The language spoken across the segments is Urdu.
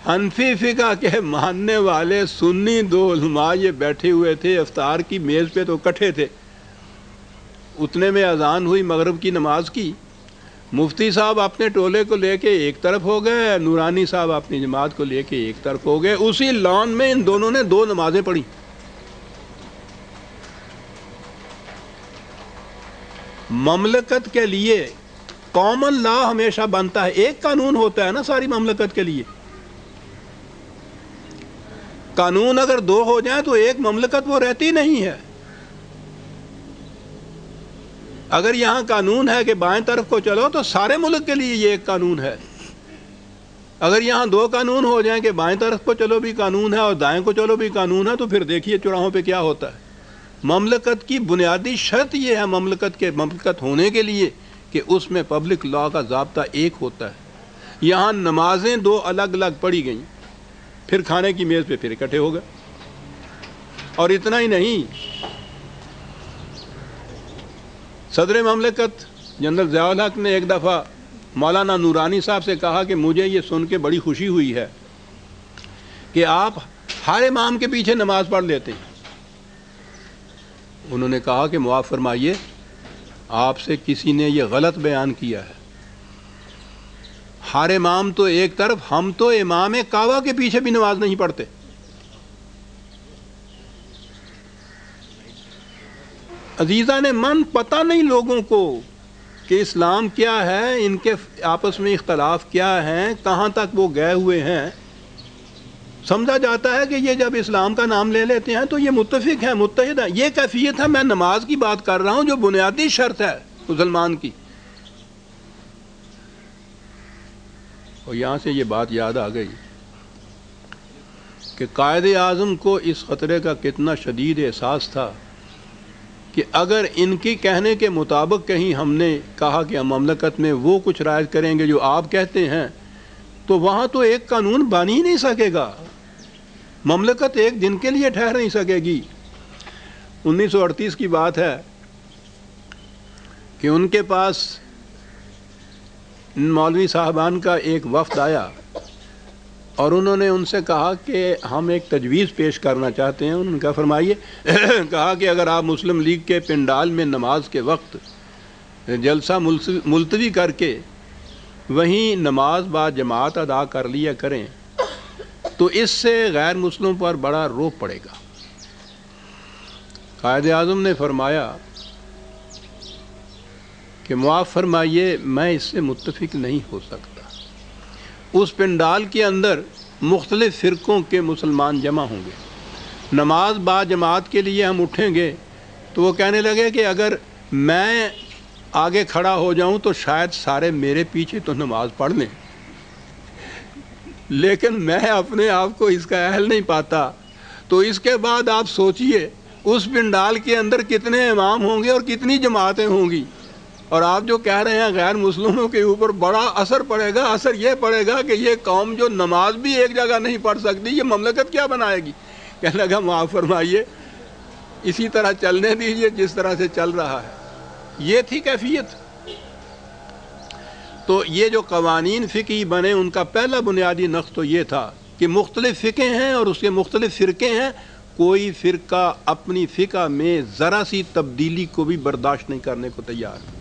حنفی فقہ کے ماننے والے سنی دو علماء یہ بیٹھے ہوئے تھے افطار کی میز پہ، تو اکٹھے تھے. اتنے میں اذان ہوئی مغرب کی نماز کی. مفتی صاحب اپنے ٹولے کو لے کے ایک طرف ہو گئے، نورانی صاحب اپنی جماعت کو لے کے ایک طرف ہو گئے. اسی لان میں ان دونوں نے 2 نمازیں پڑھی. مملکت کے لیے کامن لا ہمیشہ بنتا ہے، ایک قانون ہوتا ہے نا ساری مملکت کے لیے. قانون اگر 2 ہو جائیں تو ایک مملکت وہ رہتی نہیں ہے. اگر یہاں قانون ہے کہ بائیں طرف کو چلو تو سارے ملک کے لیے یہ ایک قانون ہے. اگر یہاں 2 قانون ہو جائیں کہ بائیں طرف کو چلو بھی قانون ہے اور دائیں کو چلو بھی قانون ہے، تو پھر دیکھیے چوراہوں پہ کیا ہوتا ہے. مملکت کی بنیادی شرط یہ ہے مملکت ہونے کے لیے کہ اس میں پبلک لا کا ضابطہ ایک ہوتا ہے. یہاں نمازیں 2 الگ الگ پڑھی گئیں، پھر کھانے کی میز پہ پھر اکٹھے ہو گئے. اور اتنا ہی نہیں، صدر مملکت جنرل ضیاء الحق نے ایک دفعہ مولانا نورانی صاحب سے کہا کہ مجھے یہ سن کے بڑی خوشی ہوئی ہے کہ آپ ہر امام کے پیچھے نماز پڑھ لیتے ہیں. انہوں نے کہا کہ معاف فرمائیے، آپ سے کسی نے یہ غلط بیان کیا ہے. ہر امام تو ایک طرف، ہم تو امام کعبہ کے پیچھے بھی نماز نہیں پڑھتے. عزیزان من، پتہ نہیں لوگوں کو کہ اسلام کیا ہے، ان کے آپس میں اختلاف کیا ہیں، کہاں تک وہ گئے ہوئے ہیں. سمجھا جاتا ہے کہ یہ جب اسلام کا نام لے لیتے ہیں تو یہ متفق ہیں، متحد ہیں. یہ کیفیت ہے. میں نماز کی بات کر رہا ہوں جو بنیادی شرط ہے مسلمان کی. اور یہاں سے یہ بات یاد آ گئی کہ قائد اعظم کو اس خطرے کا کتنا شدید احساس تھا کہ اگر ان کی کہنے کے مطابق کہیں ہم نے کہا کہ ہم مملکت میں وہ کچھ رائج کریں گے جو آپ کہتے ہیں، تو وہاں تو ایک قانون بن ہی نہیں سکے گا. مملکت ایک دن کے لیے ٹھہر نہیں سکے گی. 1938 کی بات ہے کہ ان کے پاس مولوی صاحبان کا ایک وفد آیا اور انہوں نے ان سے کہا کہ ہم ایک تجویز پیش کرنا چاہتے ہیں. انہوں نے کہا فرمائیے. کہا کہ اگر آپ مسلم لیگ کے پنڈال میں نماز کے وقت جلسہ ملتوی کر کے وہیں نماز با جماعت ادا کر لیا کریں تو اس سے غیر مسلموں پر بڑا روپ پڑے گا. قائد اعظم نے فرمایا کہ معاف فرمائیے، میں اس سے متفق نہیں ہو سکتا. اس پنڈال کے اندر مختلف فرقوں کے مسلمان جمع ہوں گے، نماز با جماعت کے لیے ہم اٹھیں گے تو وہ کہنے لگے کہ اگر میں آگے کھڑا ہو جاؤں تو شاید سارے میرے پیچھے تو نماز پڑھ لیں، لیکن میں اپنے آپ کو اس کا اہل نہیں پاتا. تو اس کے بعد آپ سوچئے اس پنڈال کے اندر کتنے امام ہوں گے اور کتنی جماعتیں ہوں گی. اور آپ جو کہہ رہے ہیں غیر مسلموں کے اوپر بڑا اثر پڑے گا. اثر یہ پڑے گا کہ یہ قوم جو نماز بھی ایک جگہ نہیں پڑھ سکتی، یہ مملکت کیا بنائے گی. کہنے لگا معاف فرمائیے، اسی طرح چلنے دیجیے جس طرح سے چل رہا ہے. یہ تھی کیفیت. تو یہ جو قوانین فقہی بنے ان کا پہلا بنیادی نقص تو یہ تھا کہ مختلف فقہ ہیں اور اس کے مختلف فرقے ہیں. کوئی فرقہ اپنی فقہ میں ذرا سی تبدیلی کو بھی برداشت نہیں کرنے کو تیار.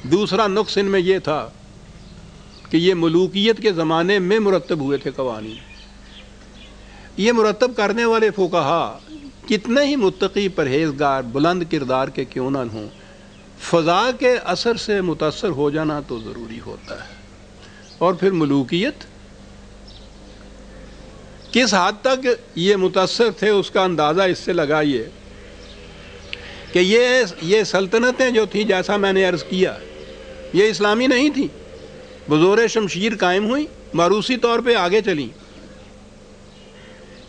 دوسرا نقص ان میں یہ تھا کہ یہ ملوکیت کے زمانے میں مرتب ہوئے تھے قوانین. یہ مرتب کرنے والے فقہا کتنے ہی متقی، پرہیزگار، بلند کردار کے کیوں نہ ہوں، فضا کے اثر سے متاثر ہو جانا تو ضروری ہوتا ہے. اور پھر ملوکیت کس حد تک یہ متاثر تھے اس کا اندازہ اس سے لگائیے کہ یہ سلطنتیں جو تھیں، جیسا میں نے عرض کیا، یہ اسلامی نہیں تھیں. بزور شمشیر قائم ہوئیں، موروثی طور پہ آگے چلیں.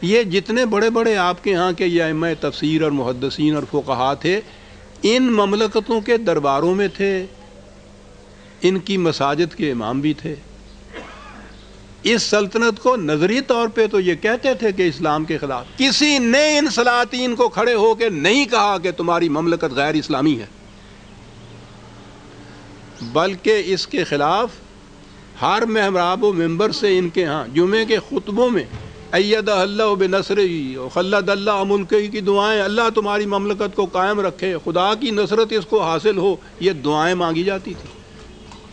یہ جتنے بڑے بڑے آپ کے ہاں کے یہ ائمہ تفسیر اور محدثین اور فقہا تھے، ان مملکتوں کے درباروں میں تھے، ان کی مساجد کے امام بھی تھے. اس سلطنت کو نظری طور پہ تو یہ کہتے تھے کہ اسلام کے خلاف. کسی نے ان سلاطین کو کھڑے ہو کے نہیں کہا کہ تمہاری مملکت غیر اسلامی ہے، بلکہ اس کے خلاف ہر محراب و ممبر سے ان کے ہاں جمعے کے خطبوں میں ایدہ اللہ بنصرہ وخلد اللہ ملکہ کی دعائیں، اللہ تمہاری مملکت کو قائم رکھے، خدا کی نصرت اس کو حاصل ہو، یہ دعائیں مانگی جاتی تھی.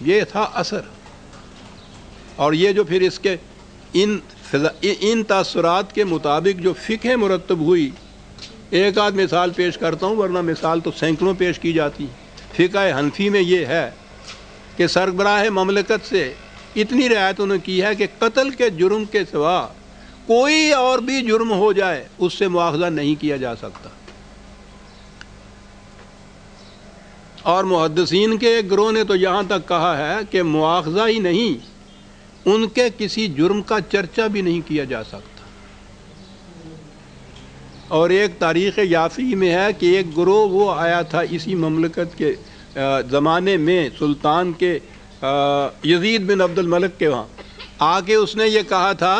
یہ تھا اثر. اور یہ جو پھر اس کے ان تاثرات کے مطابق جو فقہ مرتب ہوئی، ایک آدھ مثال پیش کرتا ہوں ورنہ مثال تو سینکڑوں پیش کی جاتی. فقہ حنفی میں یہ ہے کہ سربراہ مملکت سے اتنی رعایت انہوں نے کی ہے کہ قتل کے جرم کے سوا کوئی اور بھی جرم ہو جائے اس سے مواخذہ نہیں کیا جا سکتا. اور محدثین کے ایک گروہ نے تو یہاں تک کہا ہے کہ مواخذہ ہی نہیں، ان کے کسی جرم کا چرچا بھی نہیں کیا جا سکتا. اور ایک تاریخ یافی میں ہے کہ ایک گروہ وہ آیا تھا اسی مملکت کے زمانے میں سلطان کے یزید بن عبد الملک کے وہاں آ کے اس نے یہ کہا تھا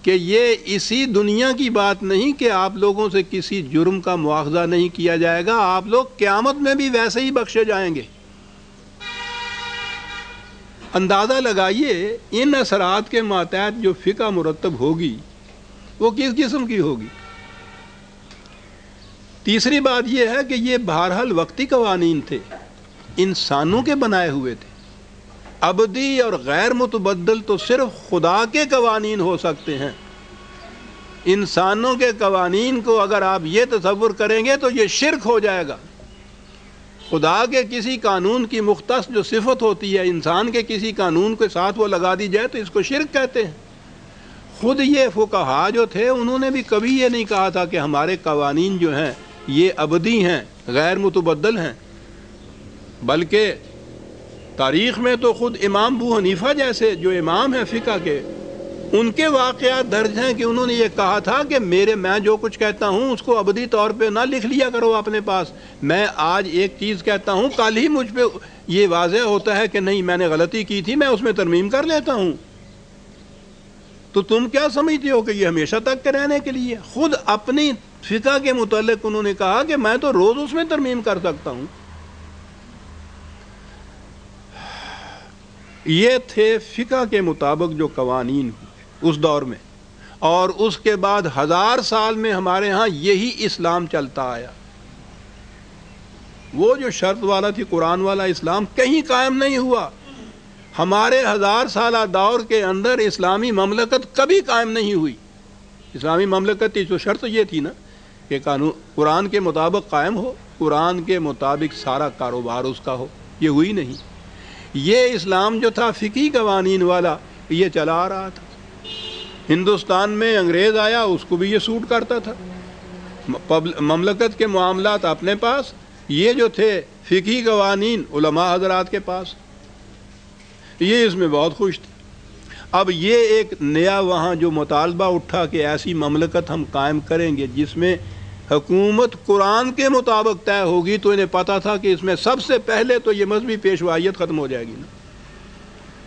کہ یہ اسی دنیا کی بات نہیں کہ آپ لوگوں سے کسی جرم کا مواخذہ نہیں کیا جائے گا، آپ لوگ قیامت میں بھی ویسے ہی بخشے جائیں گے. اندازہ لگائیے ان اثرات کے ماتحت جو فقہ مرتب ہوگی وہ کس قسم کی ہوگی. تیسری بات یہ ہے کہ یہ بہرحال وقتی قوانین تھے، انسانوں کے بنائے ہوئے تھے. ابدی اور غیر متبدل تو صرف خدا کے قوانین ہو سکتے ہیں. انسانوں کے قوانین کو اگر آپ یہ تصور کریں گے تو یہ شرک ہو جائے گا. خدا کے کسی قانون کی مختص جو صفت ہوتی ہے انسان کے کسی قانون کے ساتھ وہ لگا دی جائے تو اس کو شرک کہتے ہیں. خود یہ فقہا جو تھے انہوں نے بھی کبھی یہ نہیں کہا تھا کہ ہمارے قوانین جو ہیں یہ ابدی ہیں، غیر متبدل ہیں، بلکہ تاریخ میں تو خود امام ابو حنیفہ جیسے جو امام ہیں فقہ کے، ان کے واقعات درج ہیں کہ انہوں نے یہ کہا تھا کہ میں جو کچھ کہتا ہوں اس کو ابدی طور پہ نہ لکھ لیا کرو اپنے پاس. میں آج ایک چیز کہتا ہوں، کل ہی مجھ پہ یہ واضح ہوتا ہے کہ نہیں میں نے غلطی کی تھی، میں اس میں ترمیم کر لیتا ہوں. تو تم کیا سمجھتے ہو کہ یہ ہمیشہ تک کے رہنے کے لیے؟ خود اپنی فقہ کے متعلق انہوں نے کہا کہ میں تو روز اس میں ترمیم کر سکتا ہوں. یہ تھے فقہ کے مطابق جو قوانین اس دور میں، اور اس کے بعد 1000 سال میں ہمارے ہاں یہی اسلام چلتا آیا. وہ جو شرط والا تھی قرآن والا اسلام کہیں قائم نہیں ہوا. ہمارے 1000 سالہ دور کے اندر اسلامی مملکت کبھی قائم نہیں ہوئی. اسلامی مملکت کی جو شرط یہ تھی نا کہ قانون قرآن کے مطابق قائم ہو، قرآن کے مطابق سارا کاروبار اس کا ہو، یہ ہوئی نہیں. یہ اسلام جو تھا فقہی قوانین والا یہ چلا آ رہا تھا. ہندوستان میں انگریز آیا اس کو بھی یہ سوٹ کرتا تھا. مملکت کے معاملات اپنے پاس، یہ جو تھے فقہی قوانین علماء حضرات کے پاس، یہ اس میں بہت خوش تھے. اب یہ ایک نیا وہاں جو مطالبہ اٹھا کہ ایسی مملکت ہم قائم کریں گے جس میں حکومت قرآن کے مطابق طے ہوگی، تو انہیں پتا تھا کہ اس میں سب سے پہلے تو یہ مذہبی پیشوائیت ختم ہو جائے گی نا.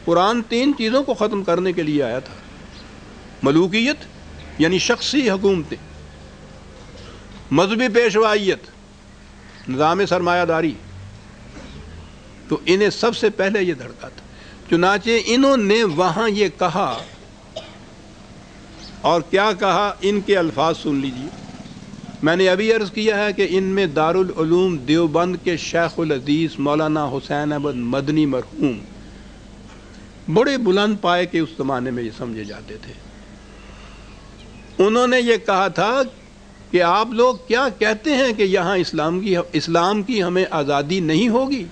قرآن 3 چیزوں کو ختم کرنے کے لیے آیا تھا: ملوکیت یعنی شخصی حکومتیں، مذہبی پیشوائیت، نظام سرمایہ داری. تو انہیں سب سے پہلے یہ دھڑکا تھا. چنانچہ انہوں نے وہاں یہ کہا، اور کیا کہا، ان کے الفاظ سن لیجیے. میں نے ابھی عرض کیا ہے کہ ان میں دارالعلوم دیوبند کے شیخ الحدیث مولانا حسین احمد مدنی مرحوم بڑے بلند پائے کے اس زمانے میں یہ سمجھے جاتے تھے. انہوں نے یہ کہا تھا کہ آپ لوگ کیا کہتے ہیں کہ یہاں اسلام کی ہمیں آزادی نہیں ہوگی.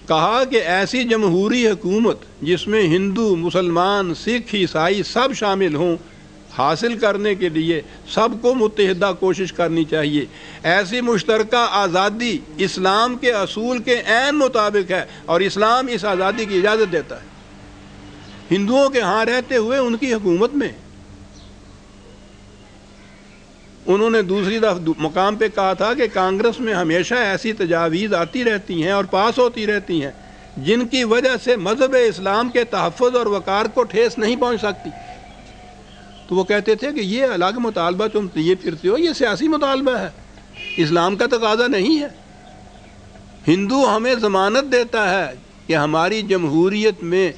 کہا کہ ایسی جمہوری حکومت جس میں ہندو، مسلمان، سکھ، عیسائی سب شامل ہوں، حاصل کرنے کے لیے سب کو متحدہ کوشش کرنی چاہیے. ایسی مشترکہ آزادی اسلام کے اصول کے عین مطابق ہے، اور اسلام اس آزادی کی اجازت دیتا ہے. ہندوؤں کے ہاں رہتے ہوئے ان کی حکومت میں انہوں نے دوسری مقام پہ کہا تھا کہ کانگریس میں ہمیشہ ایسی تجاویز آتی رہتی ہیں اور پاس ہوتی رہتی ہیں جن کی وجہ سے مذہب اسلام کے تحفظ اور وقار کو ٹھیس نہیں پہنچ سکتی. تو وہ کہتے تھے کہ یہ الگ مطالبہ تم یہ پھرتے ہو، یہ سیاسی مطالبہ ہے، اسلام کا تقاضا نہیں ہے. ہندو ہمیں ضمانت دیتا ہے کہ ہماری جمہوریت میں